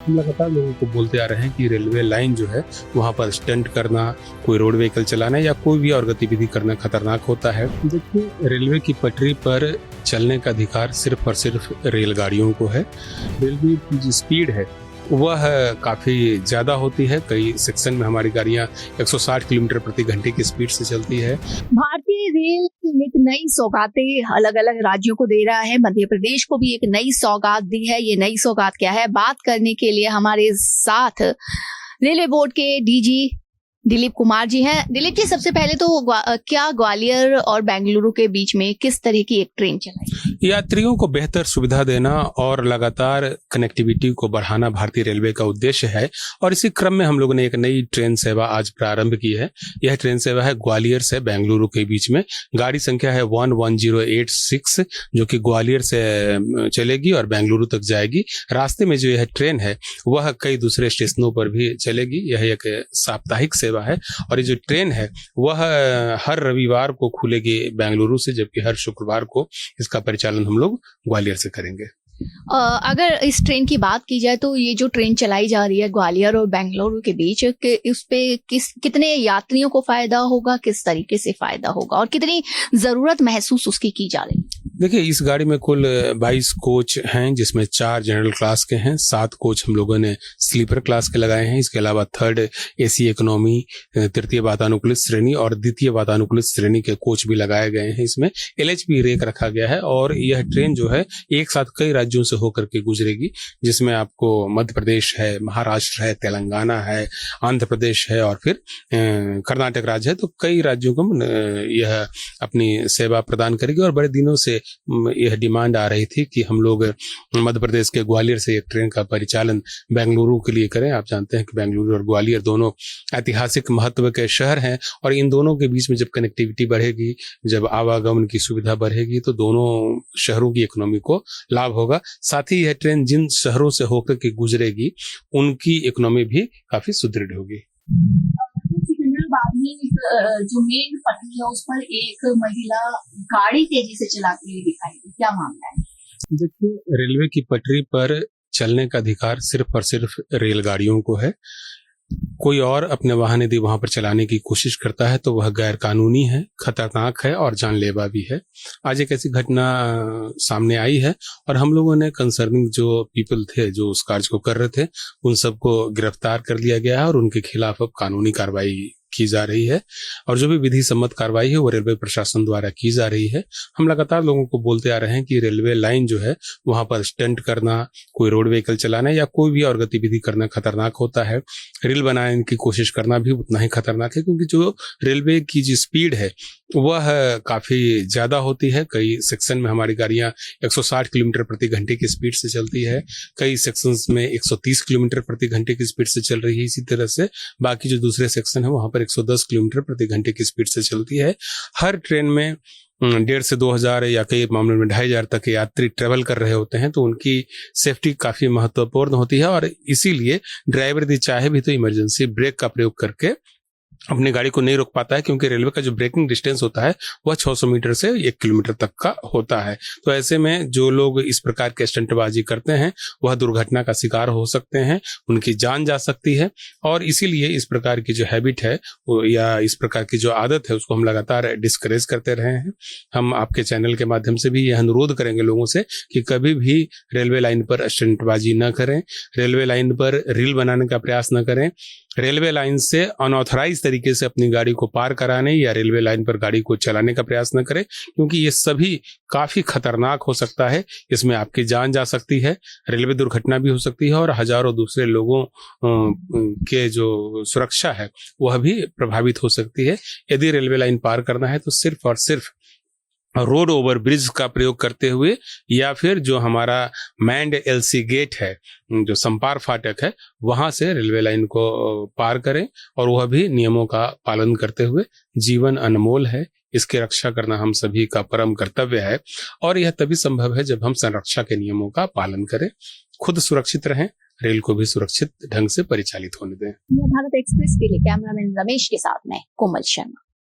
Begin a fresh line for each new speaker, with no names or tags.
हम लगातार लोगों को बोलते आ रहे हैं कि रेलवे लाइन जो है वहाँ पर स्टंट करना, कोई रोड व्हीकल चलाना या कोई भी और गतिविधि करना खतरनाक होता है। देखिए, रेलवे की पटरी पर चलने का अधिकार सिर्फ और सिर्फ रेलगाड़ियों को है। रेलवे की जो स्पीड है वह काफ़ी ज़्यादा होती है। कई सेक्शन में हमारी गाड़ियाँ 160 किलोमीटर प्रति घंटे की स्पीड से चलती है।
भारतीय रेल एक नई सौगातें अलग अलग राज्यों को दे रहा है। मध्य प्रदेश को भी एक नई सौगात दी है। ये नई सौगात क्या है, बात करने के लिए हमारे साथ रेलवे बोर्ड के डीजी दिलीप कुमार जी हैं। दिलीप जी, सबसे पहले तो क्या ग्वालियर और बेंगलुरु के बीच में किस तरह की एक ट्रेन चलाई?
यात्रियों को बेहतर सुविधा देना और लगातार कनेक्टिविटी को बढ़ाना भारतीय रेलवे का उद्देश्य है और इसी क्रम में हम लोगों ने एक नई ट्रेन सेवा आज प्रारंभ की है। यह ट्रेन सेवा है ग्वालियर से बेंगलुरु के बीच में। गाड़ी संख्या है 11086 जो कि ग्वालियर से चलेगी और बेंगलुरु तक जाएगी। रास्ते में जो यह ट्रेन है वह कई दूसरे स्टेशनों पर भी चलेगी। यह एक साप्ताहिक सेवा है और ये जो ट्रेन है वह हर रविवार को खुलेगी बेंगलुरु से, जबकि हर शुक्रवार को इसका परिचालन हम लोग ग्वालियर से करेंगे।
अगर इस ट्रेन की बात की जाए तो ये जो ट्रेन चलाई जा रही है ग्वालियर और बेंगलुरु के बीच, उस पे कितने यात्रियों को फायदा होगा, किस तरीके से फायदा होगा और कितनी जरूरत महसूस उसकी की जा रही है?
देखिए, इस गाड़ी में कुल 22 कोच हैं, जिसमें 4 जनरल क्लास के हैं, 7 कोच हम लोगों ने स्लीपर क्लास के लगाए हैं। इसके अलावा 3rd AC इकोनॉमी, तृतीय वातानुकूलित श्रेणी और द्वितीय वातानुकूलित श्रेणी के कोच भी लगाए गए हैं। इसमें LHB रेक रखा गया है और यह ट्रेन जो है एक साथ कई राज्यों से होकर के गुजरेगी, जिसमें आपको मध्य प्रदेश है, महाराष्ट्र है, तेलंगाना है, आंध्र प्रदेश है और फिर कर्नाटक राज्य है। तो कई राज्यों को यह अपनी सेवा प्रदान करेगी और बड़े दिनों से यह डिमांड आ रही थी कि हम लोग मध्य प्रदेश के ग्वालियर से एक ट्रेन का परिचालन बेंगलुरु के लिए करें। आप जानते हैं कि बेंगलुरु और ग्वालियर दोनों ऐतिहासिक महत्व के शहर हैं और इन दोनों के बीच में जब कनेक्टिविटी बढ़ेगी, जब आवागमन की सुविधा बढ़ेगी तो दोनों शहरों की इकोनॉमी को लाभ होगा। साथ ही यह ट्रेन जिन शहरों से होकर के गुजरेगी उनकी इकोनॉमी भी काफी सुदृढ़ होगी।
बाद में जो मेन पटरी है उस पर एक महिला गाड़ी तेजी से चलाती हुई दिखाई दी, क्या मामला है?
देखिए, रेलवे की पटरी पर चलने का अधिकार सिर्फ और सिर्फ रेलगाड़ियों को है। कोई और अपने वाहन यदि वहां पर चलाने की कोशिश करता है तो वह गैर कानूनी है, खतरनाक है और जानलेवा भी है। आज एक ऐसी घटना सामने आई है और हम लोगों ने कंसर्निंग जो पीपल थे जो उस कार्य को कर रहे थे उन सबको गिरफ्तार कर लिया गया है और उनके खिलाफ अब कानूनी कार्रवाई की जा रही है और जो भी विधि सम्मत कार्रवाई है वो रेलवे प्रशासन द्वारा की जा रही है। हम लगातार लोगों को बोलते आ रहे हैं कि रेलवे लाइन जो है वहां पर स्टंट करना, कोई रोड व्हीकल चलाना या कोई भी और गतिविधि करना खतरनाक होता है। रेल बनाने की कोशिश करना भी उतना ही खतरनाक है, क्योंकि जो रेलवे की जो स्पीड है वह काफी ज्यादा होती है। कई सेक्शन में हमारी गाड़ियां 160 किलोमीटर प्रति घंटे की स्पीड से चलती है, कई सेक्शंस में 130 किलोमीटर प्रति घंटे की स्पीड से चल रही है। इसी तरह से बाकी जो दूसरे सेक्शन है वहां पर 110 किलोमीटर प्रति घंटे की स्पीड से चलती है। हर ट्रेन में 1,500 से 2,000 या कई मामलों में 2,500 तक के यात्री ट्रेवल कर रहे होते हैं, तो उनकी सेफ्टी काफी महत्वपूर्ण होती है और इसीलिए ड्राइवर यदि चाहे भी तो इमरजेंसी ब्रेक का प्रयोग करके अपनी गाड़ी को नहीं रोक पाता है, क्योंकि रेलवे का जो ब्रेकिंग डिस्टेंस होता है वह 600 मीटर से 1 किलोमीटर तक का होता है। तो ऐसे में जो लोग इस प्रकार के स्टंटबाजी करते हैं वह दुर्घटना का शिकार हो सकते हैं, उनकी जान जा सकती है और इसीलिए इस प्रकार की जो हैबिट है या इस प्रकार की जो आदत है उसको हम लगातार डिस्करेज करते रहे हैं। हम आपके चैनल के माध्यम से भी यह अनुरोध करेंगे लोगों से कि कभी भी रेलवे लाइन पर स्टंटबाजी न करें, रेलवे लाइन पर रील बनाने का प्रयास न करें, रेलवे लाइन से अनऑथराइज तरीके से अपनी गाड़ी को पार कराने या रेलवे लाइन पर गाड़ी को चलाने का प्रयास न करें, क्योंकि ये सभी काफी खतरनाक हो सकता है। इसमें आपकी जान जा सकती है, रेलवे दुर्घटना भी हो सकती है और हजारों दूसरे लोगों के जो सुरक्षा है वह भी प्रभावित हो सकती है। यदि रेलवे लाइन पार करना है तो सिर्फ और सिर्फ रोड ओवर ब्रिज का प्रयोग करते हुए या फिर जो हमारा मैंड LC गेट है, जो संपार फाटक है, वहां से रेलवे लाइन को पार करें और वह भी नियमों का पालन करते हुए। जीवन अनमोल है, इसकी रक्षा करना हम सभी का परम कर्तव्य है और यह तभी संभव है जब हम संरक्षा के नियमों का पालन करें। खुद सुरक्षित रहें, रेल को भी सुरक्षित ढंग से परिचालित होने दें।
भारत एक्सप्रेस के लिए कैमरामैन रमेश के साथ मैं कोमल शर्मा।